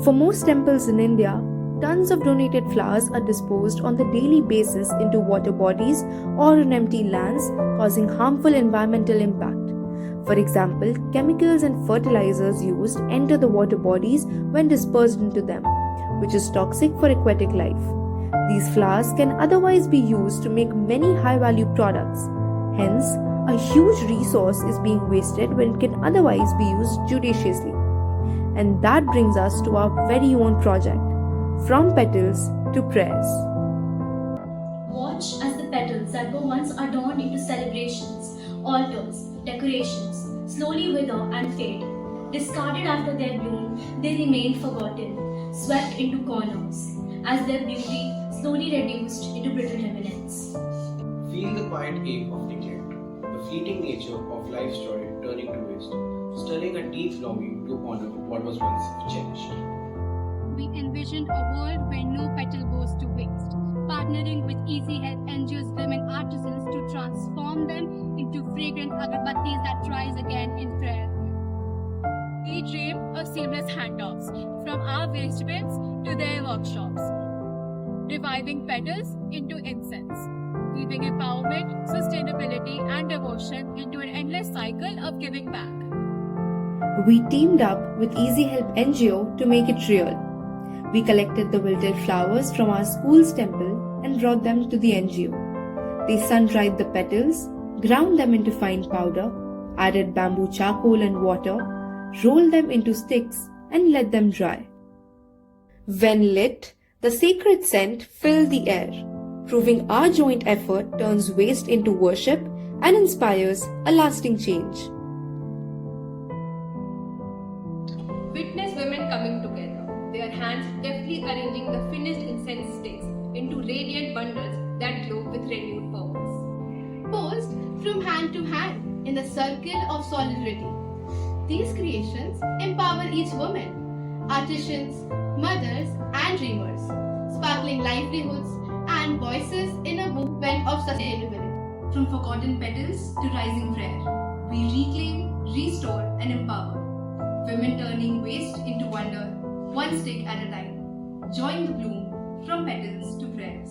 For most temples in India, tons of donated flowers are disposed on the daily basis into water bodies or on empty lands, causing harmful environmental impact. For example, chemicals and fertilizers used enter the water bodies when dispersed into them, which is toxic for aquatic life. These flowers can otherwise be used to make many high-value products. Hence, a huge resource is being wasted when it can otherwise be used judiciously. And that brings us to our very own project, From Petals to Prayers. Watch as the petals that were once adorned into celebrations, altars, decorations, slowly wither and fade. Discarded after their bloom, they remain forgotten, swept into corners, as their beauty slowly reduced into brittle remnants. Feel the quiet ache of neglect, the fleeting nature of life's joy turning to waste, stirring a deep longing to honor what was once cherished. We envisioned a world where no petal goes to waste, partnering with Easy Help NGO's women artisans to transform them into fragrant agarbattis that rise again in prayer. We dreamed of seamless handoffs from our waste bins to their workshops, reviving petals into incense, weaving empowerment, sustainability, and devotion into an endless cycle of giving back. We teamed up with Easy Help NGO to make it real. We collected the wilted flowers from our school's temple and brought them to the NGO. They sun-dried the petals, ground them into fine powder, added bamboo charcoal and water, rolled them into sticks, and let them dry. When lit, the sacred scent filled the air, proving our joint effort turns waste into worship and inspires a lasting change. Witness women coming together, their hands deftly arranging the finished incense sticks into radiant bundles that glow with renewed purpose. Posed from hand to hand in a circle of solidarity. These creations empower each woman, artisans, mothers, and dreamers, sparkling livelihoods and voices in a movement of sustainability. From forgotten petals to rising prayer, we reclaim, restore, and empower. Women turning waste into wonder, one stick at a time. Join the bloom from petals to prayers.